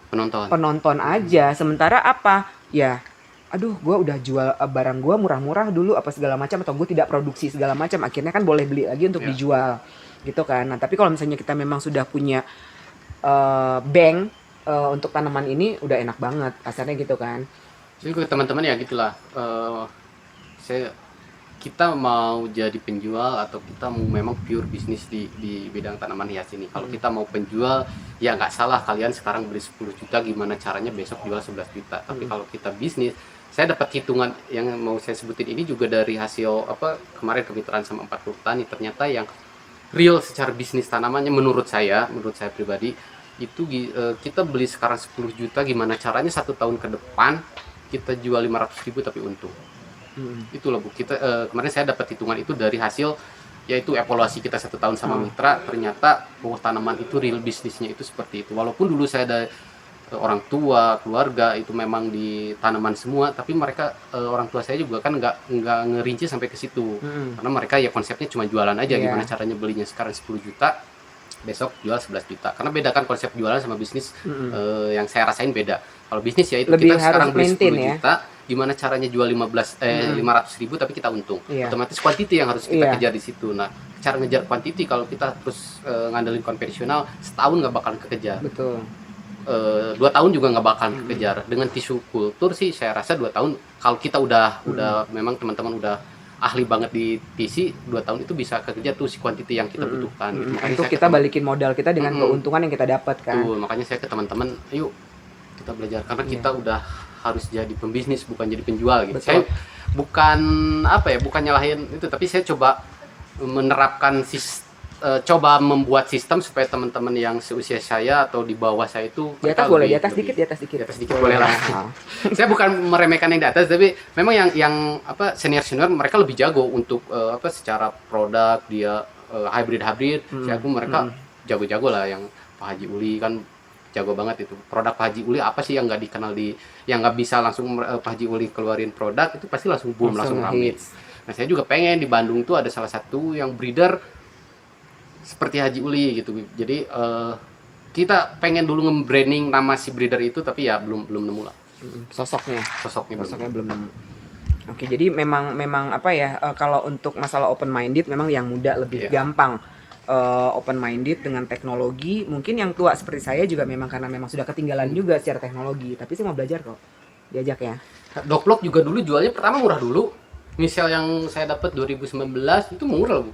Penonton. penonton aja. Sementara apa ya, aduh gue udah jual barang gue murah-murah dulu apa segala macam, atau gue tidak produksi segala macam, akhirnya kan boleh beli lagi untuk Ya. dijual gitu kan. Nah tapi kalau misalnya kita memang sudah punya bank untuk tanaman ini, udah enak banget kasarnya gitu kan. Jadi ke teman-teman ya gitulah. Saya kita mau jadi penjual atau kita mau memang pure bisnis di bidang tanaman hias ini. Kalau kita mau penjual ya nggak salah, kalian sekarang beli 10 juta, gimana caranya besok jual 11 juta. Tapi kalau kita bisnis, saya dapat hitungan yang mau saya sebutin ini juga dari hasil apa kemarin kemitraan sama 40 petani. Ternyata yang real secara bisnis tanamannya menurut saya pribadi itu kita beli sekarang 10 juta, gimana caranya 1 tahun ke depan kita jual 500.000 tapi untung. Itu loh Bu, kita kemarin saya dapat hitungan itu dari hasil yaitu evaluasi kita 1 tahun sama mitra. Ternyata bahwa tanaman itu real bisnisnya itu seperti itu. Walaupun dulu saya ada orang tua, keluarga itu memang di tanaman semua, tapi mereka orang tua saya juga kan nggak ngerinci sampai ke situ. Karena mereka ya konsepnya cuma jualan aja. Iya. Gimana caranya belinya sekarang 10 juta, besok jual 11 juta. Karena beda kan konsep jualan sama bisnis. Yang saya rasain beda. Kalau bisnis ya itu Lebih kita harus sekarang beli 10 maintain ya. juta, gimana caranya jual 500.000 tapi kita untung. Iya. Otomatis quantity yang harus kita Iya. kejar di situ. Nah, cara ngejar quantity kalau kita terus ngandelin konvensional, setahun nggak bakalan kekejar. Betul. 2 tahun juga nggak bakalan kekejar. Dengan tisu kultur sih saya rasa 2 tahun kalau kita udah memang teman-teman udah ahli banget di TC, 2 tahun itu bisa kekejar tuh si quantity yang kita butuhkan gitu. Makanya Untuk saya kita balikin modal kita dengan keuntungan yang kita dapat kan. Betul, makanya saya ke teman-teman, yuk kita belajar karena kita udah harus jadi pembisnis bukan jadi penjual gitu. Betul. Saya bukan apa ya, bukan nyalahin itu, tapi saya coba menerapkan coba membuat sistem supaya teman-teman yang seusia saya atau di bawah saya itu Di atas mereka boleh, lebih- di atas lebih- dikit, di atas dikit. di atas dikit boleh lah. Ah. Saya bukan meremehkan yang di atas, tapi memang yang apa senior mereka lebih jago untuk apa secara produk dia hybrid. Saya aku mereka jago-jago lah, yang Pak Haji Uli kan jago banget itu. Produk Pak Haji Uli apa sih yang nggak dikenal yang nggak bisa langsung Pak Haji Uli keluarin produk itu pasti langsung boom, langsung rame. hits. Nah, saya juga pengen di Bandung tuh ada salah satu yang breeder seperti Haji Uli gitu. Jadi kita pengen dulu nge-branding nama si breeder itu, tapi ya belum nemu lah Sosoknya sosoknya. belum nemu. Oke, jadi memang apa ya, kalau untuk masalah open minded memang yang muda lebih Iya. gampang open minded dengan teknologi. Mungkin yang tua seperti saya juga memang karena memang sudah ketinggalan juga secara teknologi, tapi saya mau belajar kok. Diajak ya. Dogblock juga dulu jualnya pertama murah dulu. Misal yang saya dapat 2019 itu murah, Bu.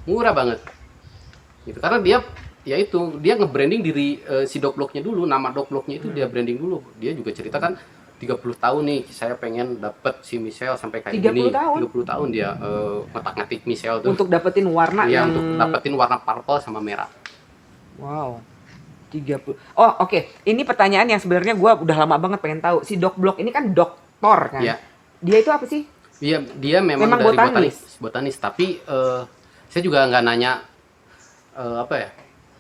Murah banget. Gitu. Karena dia dia nge-branding diri si Dogblocknya dulu, nama Dogblocknya itu dia branding dulu. Dia juga cerita kan 30 tahun nih saya pengen dapat si Michelle sampai kayak 30 gini. tahun? 30 tahun dia ngotak-ngatik Michelle tuh. Untuk dapetin warna Iya, yang untuk dapetin warna purple sama merah. wow. 30. Oh, oke. Ini pertanyaan yang sebenarnya gua udah lama banget pengen tahu. Si Dogblock ini kan doktor kan? Iya. Dia itu apa sih? Dia memang Memang dari botanis? botanis, tapi saya juga nggak nanya apa ya.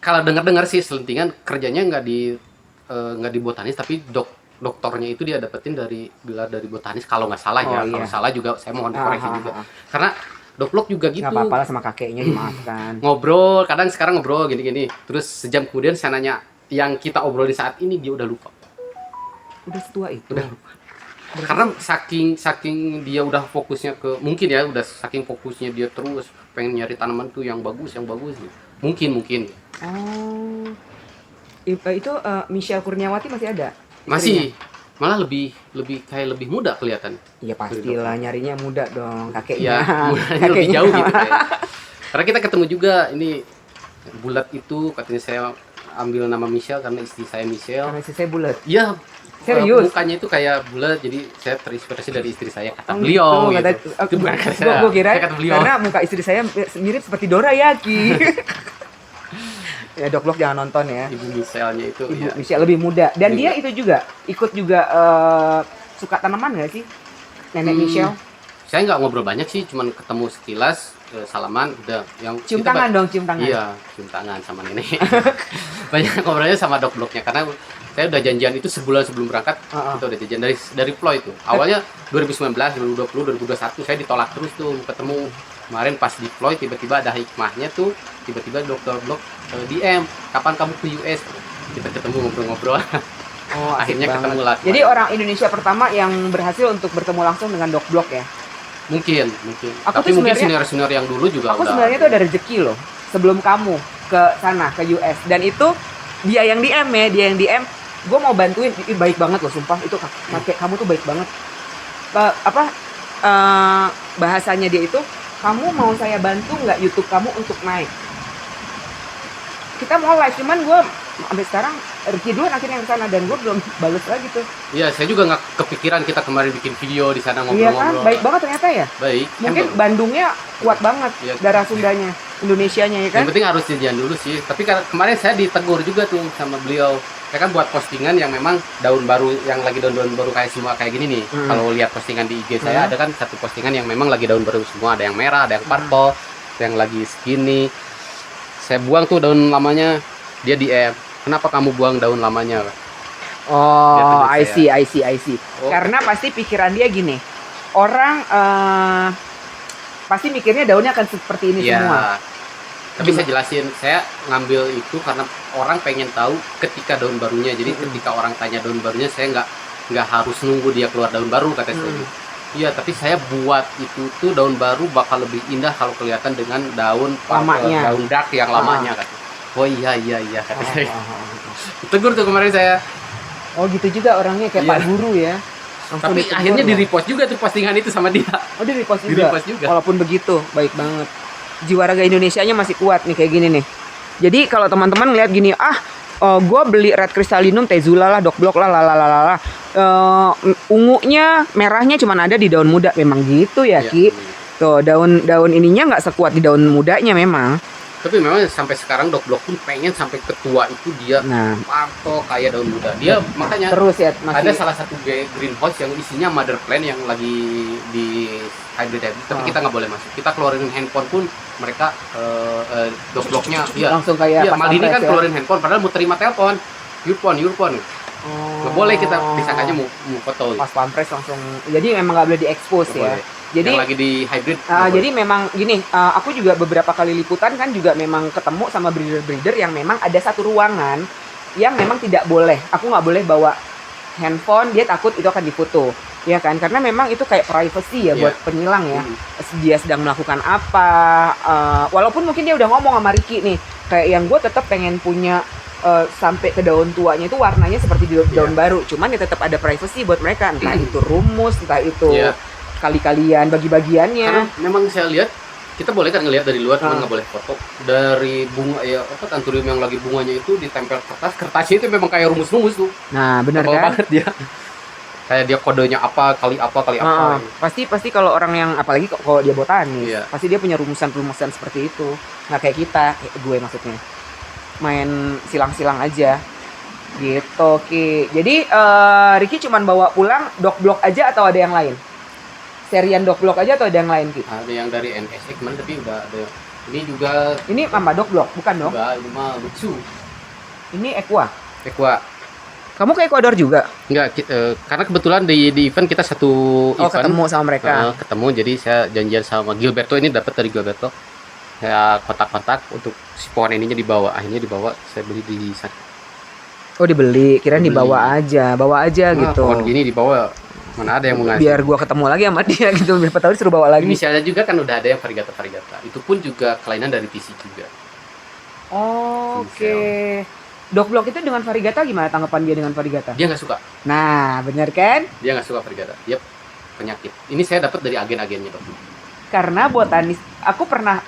Kalau dengar-dengar sih selentingan kerjanya nggak di botanis, tapi doktornya itu dia dapetin dari gelar dari botanis kalau nggak salah ya. Oh, iya. Kalau salah juga saya mohon dikoreksi Ah, juga. ah, ah. Karena Dogblock juga gitu. Nggak apa-apa lah sama kakeknya, dimaafkan. Ngobrol, kadang sekarang ngobrol gini-gini. Terus sejam kemudian saya nanya yang kita obrolin saat ini, dia udah lupa. Udah setua itu. Udah lupa. Karena saking dia udah fokusnya ke, mungkin ya udah saking fokusnya dia terus pengen nyari tanaman tuh yang bagus gitu. Mungkin Oh. Itu Michelle Kurniawati masih ada? masih malah lebih kayak lebih muda kelihatan. Iya pastilah, nyarinya muda dong kakeknya. Iya, mudanya lebih jauh gitu kayaknya. Karena kita ketemu juga ini bulat itu katanya saya ambil nama Michelle karena istri saya Michelle. Karena istri saya bulat. Iya. Serius? Mukanya itu kayak bulat, jadi saya terinspirasi dari istri saya, kata Oh, beliau gitu. gitu. Itu bukan kata saya. Gua kira Saya kata beliau. karena muka istri saya mirip seperti Dora Yaki. Ya Dogblock jangan nonton ya. Ibu Michelle-nya itu Ibu ya. Michelle lebih muda. Dan Lebih dia itu juga ikut juga suka tanaman nggak sih? Nenek Michelle. Saya nggak ngobrol banyak sih, cuman ketemu sekilas, salaman, udah. Yang Cium kita tangan dong, cium tangan. Iya, cium tangan sama nenek. Banyak ngobrolnya sama Dogblocknya karena saya udah janjian itu sebulan sebelum berangkat. Uh-uh. Kita udah janjian dari Ploy itu. Awalnya 2019, 2020, 2021 saya ditolak terus tuh ketemu. Kemarin pas di Ploy tiba-tiba ada hikmahnya tuh, tiba-tiba Dr. Block DM, kapan kamu ke US? Kita ketemu ngobrol-ngobrol. Oh, asik Akhirnya banget. ketemu lah. Jadi orang Indonesia pertama yang berhasil untuk bertemu langsung dengan Dog Block ya. mungkin. Aku Tapi tuh mungkin sebenarnya- senior yang dulu juga Aku udah sebenarnya tuh ada rezeki loh sebelum kamu ke sana ke US, dan itu dia yang DM ya, dia yang DM. Gue mau bantuin, baik banget loh sumpah, itu kakek kamu tuh baik banget. Bahasanya dia itu, kamu mau saya bantu nggak YouTube kamu untuk naik? Kita mau live, cuman gue sampai sekarang Ricky duluan akhirnya yang sana, dan gue belum bales lagi tuh. Iya, saya juga nggak kepikiran kita kemarin bikin video di sana Iya kan, ngobrol-ngobrol. baik banget ternyata ya. Baik. Mungkin Kan, Bandungnya kuat banget, Iya. darah Sundanya, Indonesianya ya kan. yang penting harus jadian dulu sih. Tapi kemarin saya ditegur juga tuh sama beliau. Saya kan buat postingan yang memang daun baru, yang lagi daun-daun baru kayak semua kayak gini nih. Kalau lihat postingan di IG saya, ada kan satu postingan yang memang lagi daun baru semua. Ada yang merah, ada yang purple, yang lagi segini. Saya buang tuh daun lamanya, dia DM. Kenapa kamu buang daun lamanya? Dia Oh, tunjuk I see. Oh. Karena pasti pikiran dia gini, orang pasti mikirnya daunnya akan seperti ini Iya. semua. Tapi saya jelasin, saya ngambil itu karena orang pengen tahu ketika daun barunya. Jadi ketika orang tanya daun barunya, saya nggak harus nunggu dia keluar daun baru, kata saya. Iya, tapi saya buat itu tuh daun baru bakal lebih indah kalau kelihatan dengan daun Lamanya. daun dark yang lamanya, kata. Oh iya kata saya. Tegur tuh kemarin saya. Oh gitu juga orangnya kayak Iya. Pak Guru ya. Langsung Tapi ditegur akhirnya loh. di repost juga tuh postingan itu sama dia. Oh di repost Di juga. repost juga. Walaupun begitu, baik banget. Jiwa raga Indonesianya masih kuat nih kayak gini nih. Jadi kalau teman-teman lihat gini, gue beli Red Crystallinum, Tezula lah, Dog Block lah, lalalala. Ungunya, merahnya cuman ada di daun muda, memang gitu ya, Iya. Ki. Tuh daun ininya nggak sekuat di daun mudanya memang. Tapi memang sampai sekarang Dog Block pun pengen sampai ketua itu dia Nah, parto kayak daun muda. Dia makanya terus ya ada masih. salah satu greenhouse yang isinya mother plant yang lagi di hybrid, tapi kita nggak boleh masuk. Kita keluarin handphone pun mereka Dog Blocknya ya. Langsung kayak Iya, pas Maldini pampres kan ya. keluarin handphone padahal mau terima telepon. Your phone. Oh. Nggak boleh kita disangkanya mau foto. Pas pampres langsung. Jadi memang nggak boleh diekspos Nggak ya. boleh. Jadi yang lagi di hybrid. nggak boleh. jadi memang gini, aku juga beberapa kali liputan kan juga memang ketemu sama breeder-breeder yang memang ada satu ruangan yang memang tidak boleh. Aku nggak boleh bawa handphone, dia takut itu akan difoto. Ya kan? Karena memang itu kayak privacy ya Iya. buat penyilang ya. Dia sedang melakukan apa, walaupun mungkin dia udah ngomong sama Ricky nih, kayak yang gue tetap pengen punya sampai ke daun tuanya itu warnanya seperti di daun baru, cuman ya tetap ada privacy buat mereka, entah itu rumus, entah itu Iya. kali-kalian bagi-bagiannya. Karena memang saya lihat kita boleh kan ngelihat dari luar, cuma Ah. nggak boleh foto dari bunga ya apa tanturium yang lagi bunganya itu ditempel kertasnya itu memang kayak rumus-rumus tuh. Nah, benar Tebal kan? banget dia. Kayak dia kodenya apa kali apa. Pasti kalau orang yang apalagi kalau dia botanis, Iya. pasti dia punya rumusan-rumusan seperti itu. Nggak kayak kita, gue maksudnya. Main silang-silang aja. Gitu, Ki. Jadi Ricky cuman bawa pulang Dog Block aja atau ada yang lain? Serian Dog Block aja atau ada yang lain, Ki? Ada yang dari NSX kemarin tapi udah ada. Ini juga Ini apa Dog Block? Bukan dong? juga ini mah lucu. Ini Equa. Equa. Kamu ke Ecuador juga? Enggak, karena kebetulan di event kita satu Oh, event. ketemu sama mereka. Ketemu, jadi saya janjian sama Gilberto, ini dapat dari Gilberto. Saya kontak-kontak untuk si pohon ininya dibawa. Akhirnya dibawa, saya beli di sana. Oh, dibeli. Kirain Dibeli. dibawa aja gitu. Pohon gini dibawa, mana ada yang mau ngasih. Biar gua ketemu lagi sama dia gitu. Berapa tahun disuruh bawa lagi. Inisialnya juga kan udah ada yang varigata. Itu pun juga kelainan dari TC juga. Oh, oke. Dog Block itu dengan varigata gimana tanggapan dia dengan varigata? Dia nggak suka, Nah, bener kan? dia nggak suka varigata. Yep, penyakit. Ini saya dapat dari agen-agennya, Dok. Karena botanis, aku pernah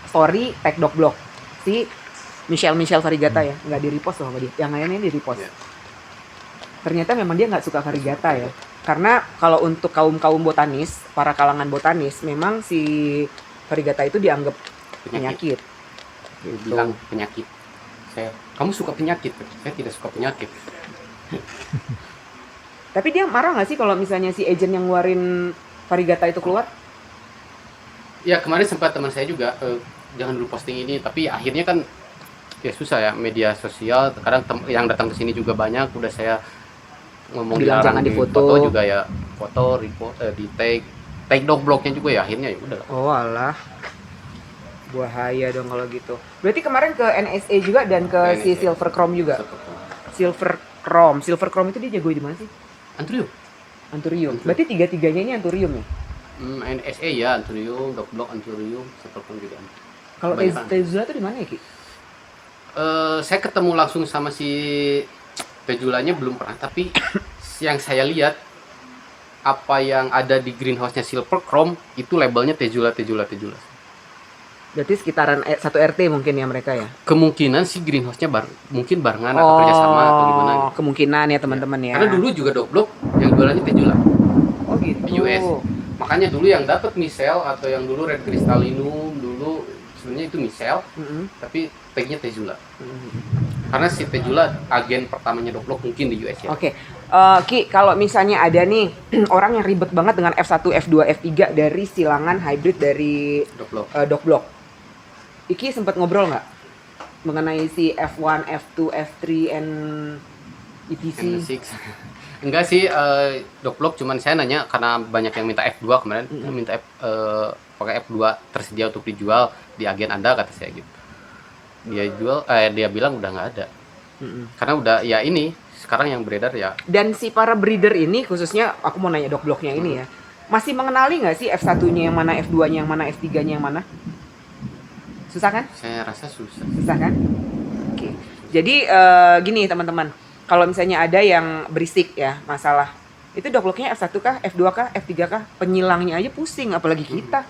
story tag Dog Block si Michelle varigata ya, nggak di repost loh sama dia. Yang lainnya di repost. Iya. Ternyata memang dia nggak suka varigata ya. Karena kalau untuk kaum botanis, para kalangan botanis, memang si varigata itu dianggap penyakit. Gitu. Bilang penyakit. Kamu suka penyakit? Saya tidak suka penyakit. Tapi dia marah nggak sih kalau misalnya si agent yang ngeluarin varigata itu keluar? Ya kemarin sempat teman saya juga jangan dulu posting ini, tapi akhirnya kan ya susah ya media sosial. Kadang yang datang ke sini juga banyak. Udah saya ngomong Bilang dilarang jangan difoto. juga ya, foto, di tag Dog Blocknya juga ya. Akhirnya ya udah. Oh alah, bahaya dong kalau gitu. Berarti kemarin ke NSA juga dan ke si NSA. Silver Chrome juga. Silver Chrome. Silver Chrome itu dia jago di mana sih? Anturium. Anturium. Berarti tiga-tiganya ini Anturium ya? NSA ya, Anturium, Dogblock, Anturium, Silverchrome juga. Kalau Kebanyakan. Tezula itu di mana ya, Ki? Saya ketemu langsung sama si Tejulanya belum pernah, tapi yang saya lihat apa yang ada di greenhouse-nya Silverchrome itu labelnya Tejula. Berarti sekitaran 1 RT mungkin ya mereka ya? Kemungkinan si greenhouse-nya mungkin barengan atau kerjasama atau gimana gitu. Kemungkinan ya teman-teman ya. Karena dulu juga Dogblock yang jualannya Tejula Oh gitu. di US. Makanya dulu yang dapat Michel atau yang dulu Red Crystallinum dulu sebenarnya itu Michel, tapi tagnya Tejula. Karena si Tejula agen pertamanya Dogblock mungkin di US ya. Oke. Ki, kalau misalnya ada nih orang yang ribet banget dengan F1, F2, F3 dari silangan hybrid dari Dogblock. Dogblock. Iki sempat ngobrol nggak mengenai si F1, F2, F3, and etc. M6. Enggak sih, Dogblock cuman saya nanya karena banyak yang minta F2 kemarin, minta pakai F2 tersedia untuk dijual di agen Anda kata saya gitu. Dia bilang udah nggak ada. Karena udah ya ini sekarang yang beredar ya. Dan si para breeder ini khususnya aku mau nanya Dogblocknya ini ya. Masih mengenali nggak sih F1-nya yang mana, F2-nya yang mana, F3-nya yang mana? Susah kan? Saya rasa susah. Susah kan? Oke. Jadi gini teman-teman, kalau misalnya ada yang berisik ya masalah, itu Dogblocknya F1 kah, F2 kah, F3 kah, penyilangnya aja pusing, apalagi kita.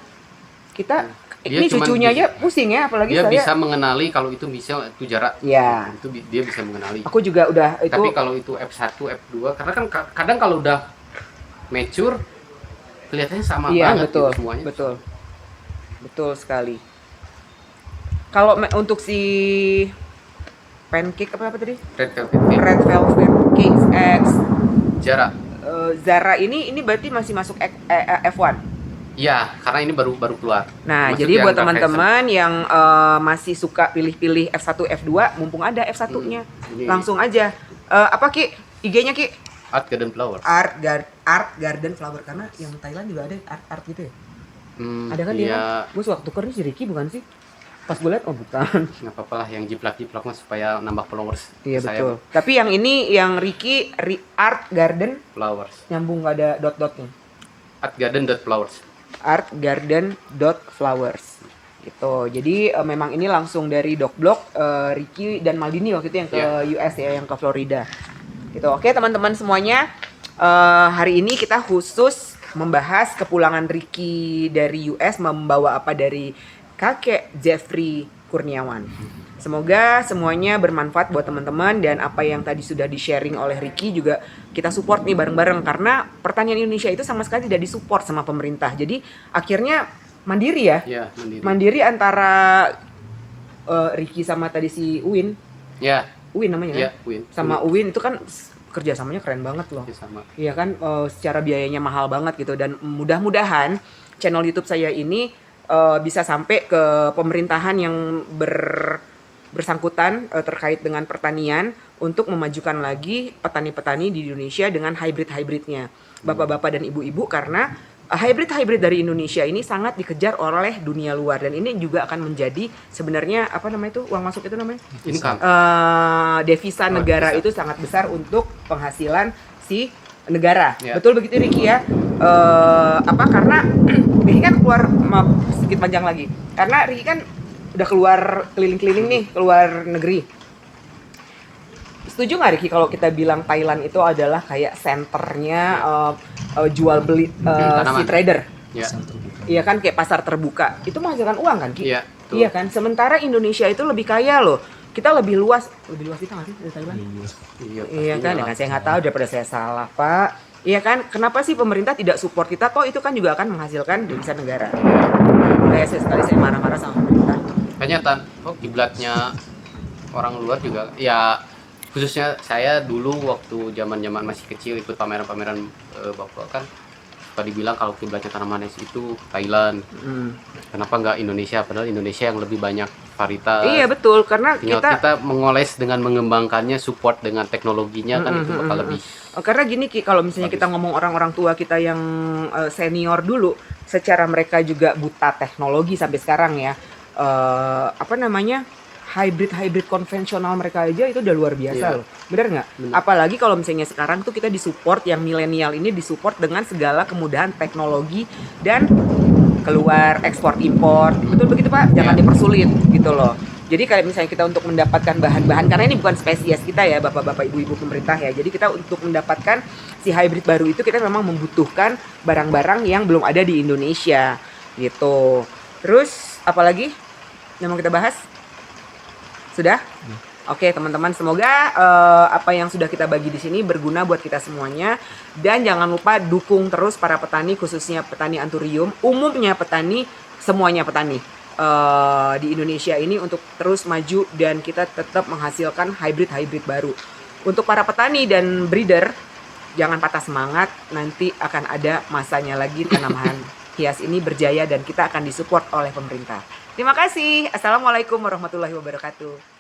Dia Ini cuman cucunya aja pusing ya, apalagi dia saya. bisa mengenali kalau itu Michel itu jarak. Ya. Itu dia bisa mengenali. Aku juga udah itu. Tapi kalau itu F1, F2 karena kan kadang kalau udah mature kelihatannya sama iya, banget betul, gitu semuanya. Betul sekali. Kalau untuk si pancake apa tadi? Red Velvet Cake X Jarak. Zara ini berarti masih masuk F1. Iya, karena ini baru keluar. Nah, Maksud jadi yang buat Dark teman-teman yang masih suka pilih-pilih F1, F2, mumpung ada F1-nya. Ini. Langsung aja. Apa Ki? IG-nya Ki? Art Garden Flower. Art Garden Flower, karena yang Thailand juga ada art gitu ya. Ada kan dia? Iya, Gue waktu tuker nih si Ricky bukan sih? Pas gue liat, oh bukan. nggak apa-apa lah yang jiplak mah supaya nambah followers. Iya Saya betul. Tapi yang ini yang Ricky Art Garden Flowers. nyambung nggak ada dot-dotnya. Art Garden Flowers. Art Garden Flowers. Gitu. Jadi memang ini langsung dari Dogblock, Ricky dan Maldini waktu itu yang ke US ya, yang ke Florida. Gitu. Oke teman-teman semuanya, hari ini kita khusus membahas kepulangan Ricky dari US membawa apa dari kakek Jeffrey Kurniawan. Semoga semuanya bermanfaat buat teman-teman dan apa yang tadi sudah di-sharing oleh Ricky juga kita support nih bareng-bareng karena pertanian Indonesia itu sama sekali tidak disupport sama pemerintah. Jadi akhirnya mandiri ya. Iya, Mandiri antara Ricky sama tadi si Uwin. Ya. Uwin namanya kan? Iya, Uwin. Sama Uwin itu kan kerjasamanya keren banget loh. Ya, sama. Iya kan, secara biayanya mahal banget gitu dan mudah-mudahan channel YouTube saya ini bisa sampai ke pemerintahan yang bersangkutan terkait dengan pertanian untuk memajukan lagi petani-petani di Indonesia dengan hybrid-hybridnya, bapak-bapak dan ibu-ibu, karena hybrid dari Indonesia ini sangat dikejar oleh dunia luar dan ini juga akan menjadi sebenarnya apa namanya itu uang masuk itu namanya Income. devisa negara itu sangat besar untuk penghasilan si negara. Ya. Betul begitu Ricky ya? Karena Ricky kan keluar, maaf sedikit panjang lagi. Karena Ricky kan udah keluar keliling-keliling nih, keluar negeri. Setuju nggak Ricky kalau kita bilang Thailand itu adalah kayak senternya jual beli si trader? Ya. Iya kan, kayak pasar terbuka. Itu menghasilkan uang kan Ki? Iya, betul. Iya kan? Sementara Indonesia itu lebih kaya loh. Kita lebih luas kita nggak sih dari Thailand? Iya kan, dengan saya nggak tahu daripada saya salah Pak. Iya kan, kenapa sih pemerintah tidak support kita? Toh itu kan juga akan menghasilkan devisa negara. Kayak sekali saya marah-marah sama pemerintah. Kayaknya kiblatnya orang luar juga ya, khususnya saya dulu waktu zaman masih kecil ikut pameran-pameran bapak kan suka dibilang kalau kiblatnya tanaman es itu Thailand. Kenapa nggak Indonesia? Padahal Indonesia yang lebih banyak varietas. Iya betul, karena kita mengoles dengan mengembangkannya, support dengan teknologinya kan itu bakal lebih. Karena gini Ki, kalau misalnya kita ngomong orang-orang tua kita yang senior dulu, secara mereka juga buta teknologi sampai sekarang ya. hybrid konvensional mereka aja itu udah luar biasa Iya. loh. Bener nggak? Bener. Apalagi kalau misalnya sekarang tuh kita disupport yang milenial ini disupport dengan segala kemudahan teknologi dan keluar ekspor impor. Betul begitu Pak? Jangan Iya. dipersulit gitu loh. Jadi kayak misalnya kita untuk mendapatkan bahan-bahan, karena ini bukan spesies kita ya bapak-bapak ibu-ibu pemerintah ya. Jadi kita untuk mendapatkan si hybrid baru itu kita memang membutuhkan barang-barang yang belum ada di Indonesia gitu. Terus apalagi yang mau kita bahas? Sudah? Oke teman-teman, semoga apa yang sudah kita bagi di sini berguna buat kita semuanya. Dan jangan lupa dukung terus para petani, khususnya petani Anthurium, umumnya petani, semuanya petani di Indonesia ini untuk terus maju dan kita tetap menghasilkan hybrid baru. Untuk para petani dan breeder, jangan patah semangat, nanti akan ada masanya lagi tanaman hias ini berjaya dan kita akan disupport oleh pemerintah. Terima kasih. Assalamualaikum warahmatullahi wabarakatuh.